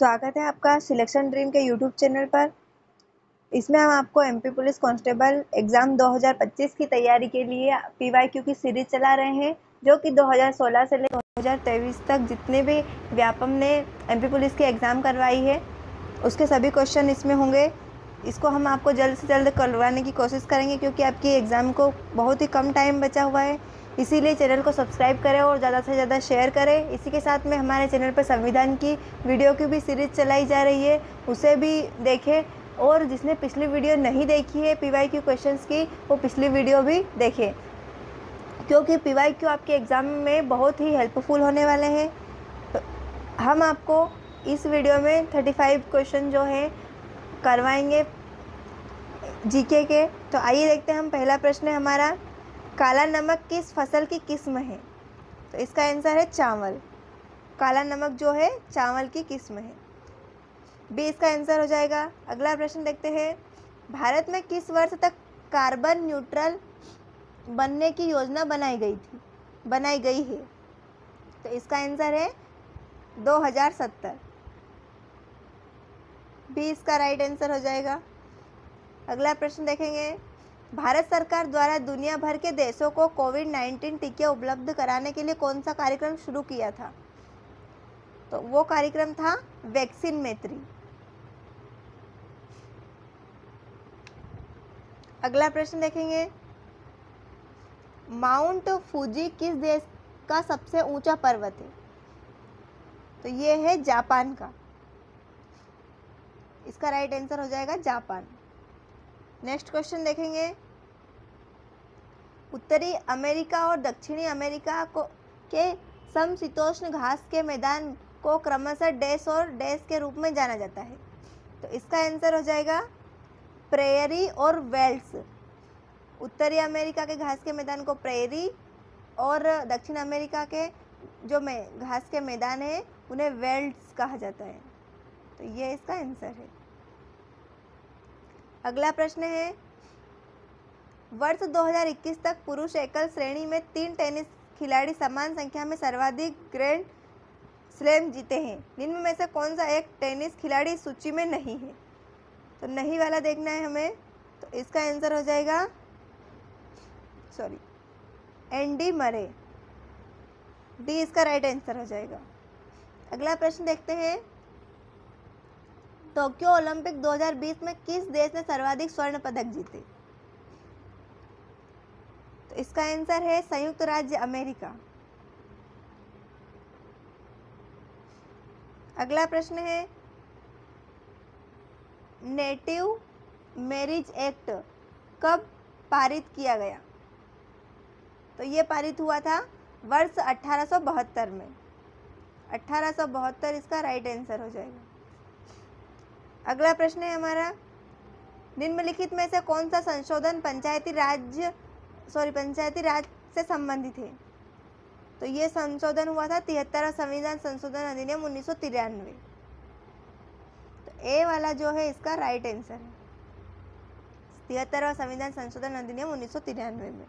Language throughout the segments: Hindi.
स्वागत है आपका सिलेक्शन ड्रीम के यूट्यूब चैनल पर। इसमें हम आपको एमपी पुलिस कांस्टेबल एग्ज़ाम 2025 की तैयारी के लिए पीवाईक्यू की सीरीज चला रहे हैं, जो कि 2016 से लेकर 2023 तक जितने भी व्यापम ने एमपी पुलिस की एग्ज़ाम करवाई है उसके सभी क्वेश्चन इसमें होंगे। इसको हम आपको जल्द से जल्द करवाने की कोशिश करेंगे, क्योंकि आपकी एग्ज़ाम को बहुत ही कम टाइम बचा हुआ है। इसीलिए चैनल को सब्सक्राइब करें और ज़्यादा से ज़्यादा शेयर करें। इसी के साथ में हमारे चैनल पर संविधान की वीडियो की भी सीरीज़ चलाई जा रही है, उसे भी देखें। और जिसने पिछली वीडियो नहीं देखी है पीवाईक्यू क्वेश्चंस की, वो पिछली वीडियो भी देखें, क्योंकि पीवाईक्यू आपके एग्ज़ाम में बहुत ही हेल्पफुल होने वाले हैं। तो हम आपको इस वीडियो में 35 क्वेश्चन जो हैं करवाएंगे जीके के। तो आइए देखते हैं। हम पहला प्रश्न है हमारा, काला नमक किस फसल की किस्म है? तो इसका आंसर है चावल। काला नमक जो है चावल की किस्म है, बी इसका आंसर हो जाएगा। अगला प्रश्न देखते हैं, भारत में किस वर्ष तक कार्बन न्यूट्रल बनने की योजना बनाई गई है? तो इसका आंसर है 2070। बी इसका राइट आंसर हो जाएगा। अगला प्रश्न देखेंगे, भारत सरकार द्वारा दुनिया भर के देशों को कोविड-19 टीके उपलब्ध कराने के लिए कौन सा कार्यक्रम शुरू किया था? तो वो कार्यक्रम था वैक्सीन मैत्री। अगला प्रश्न देखेंगे, माउंट फूजी किस देश का सबसे ऊंचा पर्वत है? तो ये है जापान का। इसका राइट आंसर हो जाएगा जापान। नेक्स्ट क्वेश्चन देखेंगे, उत्तरी अमेरिका और दक्षिणी अमेरिका के समशीतोष्ण घास के मैदान को क्रमशः डैश और डैश के रूप में जाना जाता है। तो इसका आंसर हो जाएगा प्रेयरी और वेल्ड्स। उत्तरी अमेरिका के घास के मैदान को प्रेयरी और दक्षिण अमेरिका के जो घास के मैदान है उन्हें वेल्ड्स कहा जाता है। तो ये इसका आंसर है। अगला प्रश्न है, वर्ष 2021 तक पुरुष एकल श्रेणी में 3 टेनिस खिलाड़ी समान संख्या में सर्वाधिक ग्रैंड स्लैम जीते हैं। निम्न में से कौन सा एक टेनिस खिलाड़ी सूची में नहीं है? तो नहीं वाला देखना है हमें। तो इसका आंसर हो जाएगा एंडी मरे। डी इसका राइट आंसर हो जाएगा। अगला प्रश्न देखते हैं, टोक्यो ओलंपिक 2020 में किस देश ने सर्वाधिक स्वर्ण पदक जीते? तो इसका आंसर है संयुक्त राज्य अमेरिका। अगला प्रश्न है, नेटिव मैरिज एक्ट कब पारित किया गया? तो ये पारित हुआ था वर्ष 1872 में। 1872 इसका राइट आंसर हो जाएगा। अगला प्रश्न है हमारा, निम्नलिखित में से कौन सा संशोधन पंचायती राज से संबंधित है? तो ये संशोधन हुआ था 73वां संविधान संशोधन अधिनियम 1993। तो ए वाला जो है इसका राइट आंसर है, 73वां संविधान संशोधन अधिनियम 1993 में।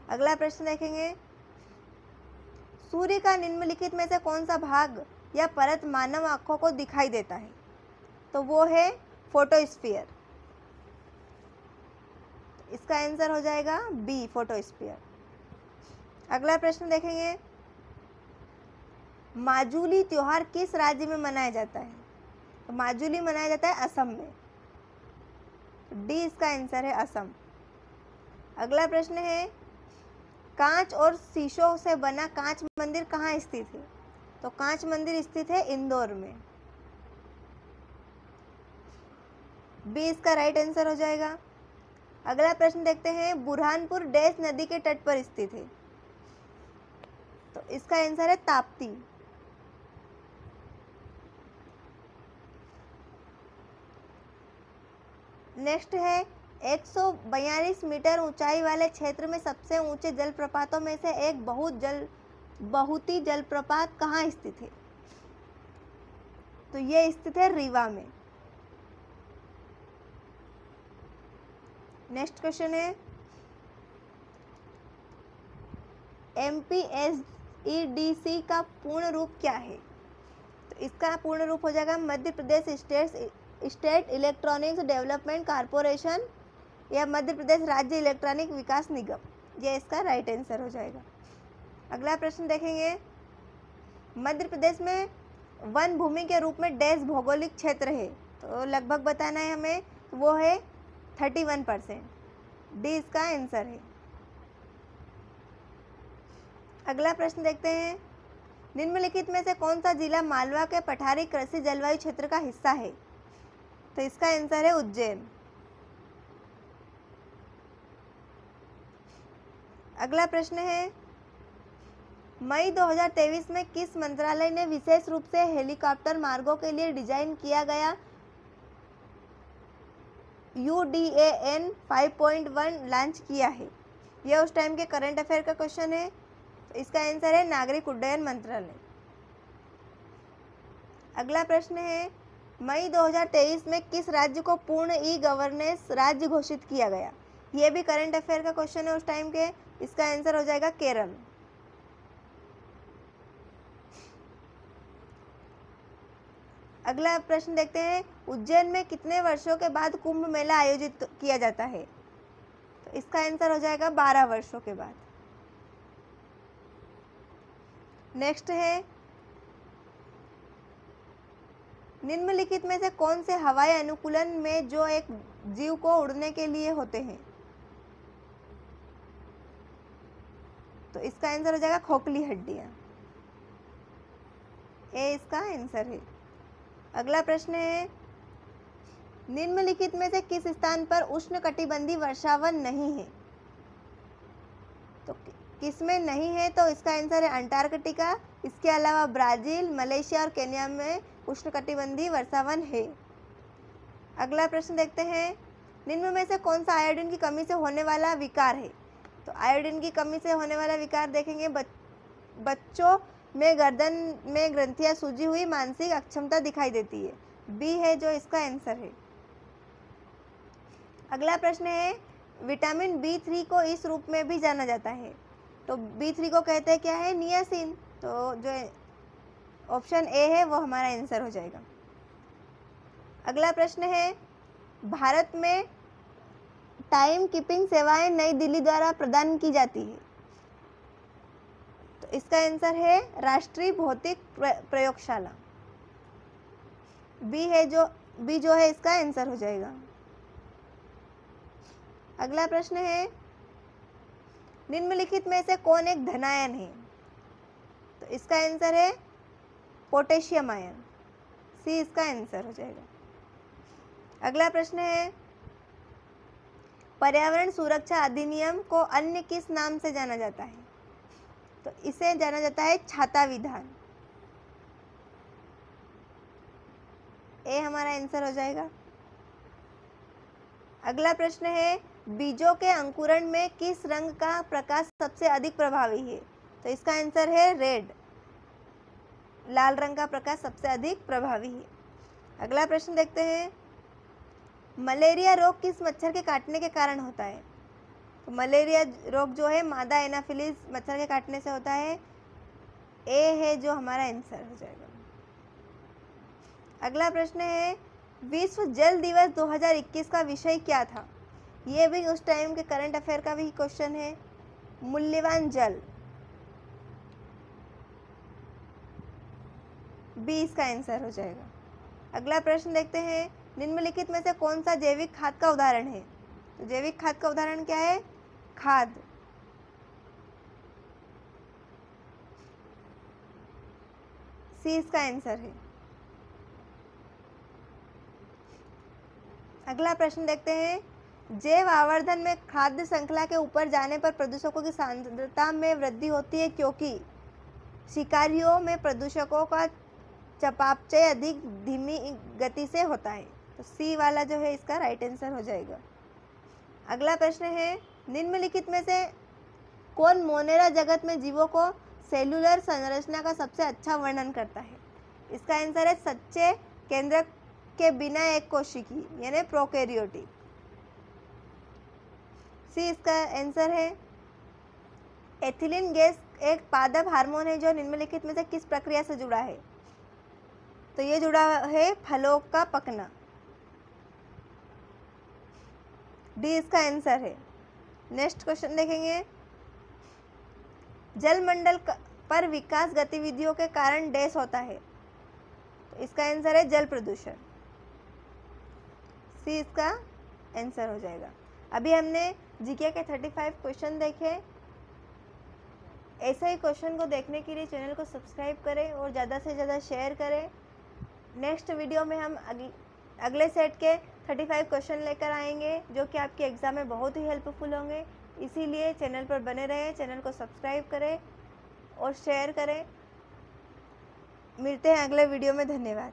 अगला प्रश्न देखेंगे, सूर्य का निम्नलिखित में से कौन सा भाग या परत मानव आंखों को दिखाई देता है? तो वो है फोटोस्फीयर। इसका आंसर हो जाएगा बी फोटोस्फीयर। अगला प्रश्न देखेंगे, माजुली त्योहार किस राज्य में मनाया जाता है? तो माजुली मनाया जाता है असम में। डी इसका आंसर है असम। अगला प्रश्न है, कांच और शीशों से बना कांच मंदिर कहाँ स्थित है? तो कांच मंदिर स्थित है इंदौर में। बी इसका राइट आंसर हो जाएगा। अगला प्रश्न देखते हैं, बुरहानपुर डैश नदी के तट पर स्थित है? तो इसका आंसर है ताप्ती। नेक्स्ट है, 142 मीटर ऊंचाई वाले क्षेत्र में सबसे ऊंचे जलप्रपातों में से एक बहुती जलप्रपात कहाँ स्थित है? तो ये स्थित है रीवा में। नेक्स्ट क्वेश्चन है, MPSEDC का पूर्ण रूप क्या है? तो इसका पूर्ण रूप हो जाएगा Madhya Pradesh state electronics development corporation या मध्य प्रदेश राज्य इलेक्ट्रॉनिक विकास निगम, ये इसका राइट आंसर हो जाएगा। अगला प्रश्न देखेंगे, मध्य प्रदेश में वन भूमि के रूप में डैश भौगोलिक क्षेत्र है, तो लगभग बताना है हमें, वो है 31%, डी इसका आंसर है। अगला प्रश्न देखते हैं, निम्नलिखित में से कौन सा जिला मालवा के पठारी कृषि जलवायु क्षेत्र का हिस्सा है, तो इसका आंसर है उज्जैन। अगला प्रश्न है, मई 2023 में किस मंत्रालय ने विशेष रूप से हेलीकॉप्टर मार्गों के लिए डिजाइन किया गया UDAN 5.1 लॉन्च किया है? यह उस टाइम के करंट अफेयर का क्वेश्चन है, तो इसका आंसर है नागरिक उड्डयन मंत्रालय। अगला प्रश्न है, मई 2023 में किस राज्य को पूर्ण ई गवर्नेंस राज्य घोषित किया गया? यह भी करंट अफेयर का क्वेश्चन है उस टाइम के, इसका आंसर हो जाएगा केरल। अगला प्रश्न देखते हैं, उज्जैन में कितने वर्षों के बाद कुंभ मेला आयोजित किया जाता है? तो इसका आंसर हो जाएगा 12 वर्षों के बाद। नेक्स्ट है, निम्नलिखित में से कौन से हवाई अनुकूलन में जो एक जीव को उड़ने के लिए होते हैं? तो इसका आंसर हो जाएगा खोखली हड्डियां, ए इसका आंसर है। अगला प्रश्न है, निम्नलिखित में से किस स्थान पर उष्णकटिबंधीय वर्षावन नहीं है? तो किसमें नहीं है, तो इसका आंसर है अंटार्कटिका। इसके अलावा ब्राजील, मलेशिया और केन्या में उष्णकटिबंधीय वर्षावन है। अगला प्रश्न देखते हैं, निम्न में से कौन सा आयोडीन की कमी से होने वाला विकार है? तो आयोडीन की कमी से होने वाला विकार देखेंगे, बच्चों में गर्दन में ग्रंथियां सूजी हुई, मानसिक अक्षमता दिखाई देती है, बी है जो इसका आंसर है। अगला प्रश्न है, विटामिन B3 को इस रूप में भी जाना जाता है, तो B3 को कहते हैं क्या है? नियासिन, तो जो ऑप्शन ए है वो हमारा आंसर हो जाएगा। अगला प्रश्न है, भारत में टाइम कीपिंग सेवाएं नई दिल्ली द्वारा प्रदान की जाती है, तो इसका आंसर है राष्ट्रीय भौतिक प्रयोगशाला, बी जो है इसका आंसर हो जाएगा। अगला प्रश्न है, निम्नलिखित में से कौन एक धनायन है? तो इसका आंसर है पोटेशियम आयन, सी इसका आंसर हो जाएगा। अगला प्रश्न है, पर्यावरण सुरक्षा अधिनियम को अन्य किस नाम से जाना जाता है? तो इसे जाना जाता है छाता विधान, ए हमारा आंसर हो जाएगा। अगला प्रश्न है, बीजों के अंकुरण में किस रंग का प्रकाश सबसे अधिक प्रभावी है? तो इसका आंसर है रेड, लाल रंग का प्रकाश सबसे अधिक प्रभावी है। अगला प्रश्न देखते हैं, मलेरिया रोग किस मच्छर के काटने के कारण होता है? तो मलेरिया रोग जो है मादा एनाफिलिस मच्छर के काटने से होता है, ए है जो हमारा आंसर हो जाएगा। अगला प्रश्न है, विश्व जल दिवस 2021 का विषय क्या था? ये भी उस टाइम के करंट अफेयर का भी क्वेश्चन है, मूल्यवान जल, बी इसका आंसर हो जाएगा। अगला प्रश्न देखते हैं, निम्नलिखित में से कौन सा जैविक खाद का उदाहरण है? तो जैविक खाद का उदाहरण क्या है? खाद, सी इसका आंसर है। अगला प्रश्न देखते हैं, जैव आवर्धन में खाद्य श्रृंखला के ऊपर जाने पर प्रदूषकों की सांद्रता में वृद्धि होती है, क्योंकि शिकारियों में प्रदूषकों का चयापचय अधिक धीमी गति से होता है, तो सी वाला जो है इसका राइट आंसर हो जाएगा। अगला प्रश्न है, निम्नलिखित में से कौन मोनेरा जगत में जीवों को सेलुलर संरचना का सबसे अच्छा वर्णन करता है? इसका आंसर है सच्चे केंद्रक के बिना एक कोशिकी यानी प्रोकैरियोटिक, सी इसका आंसर है। एथिलीन गैस एक पादप हार्मोन है जो निम्नलिखित में से किस प्रक्रिया से जुड़ा है? तो ये जुड़ा है फलों का पकना। डी इसका आंसर है। नेक्स्ट क्वेश्चन देखेंगे, जलमंडल पर विकास गतिविधियों के कारण डैश होता है। तो इसका आंसर है जल प्रदूषण। सी इसका आंसर हो जाएगा। अभी हमने जीके के 35 क्वेश्चन देखे। ऐसे ही क्वेश्चन को देखने के लिए चैनल को सब्सक्राइब करें और ज़्यादा से ज़्यादा शेयर करें। नेक्स्ट वीडियो में हम अगले सेट के 35 क्वेश्चन लेकर आएंगे जो कि आपके एग्ज़ाम में बहुत ही हेल्पफुल होंगे। इसीलिए चैनल पर बने रहें, चैनल को सब्सक्राइब करें और शेयर करें। मिलते हैं अगले वीडियो में। धन्यवाद।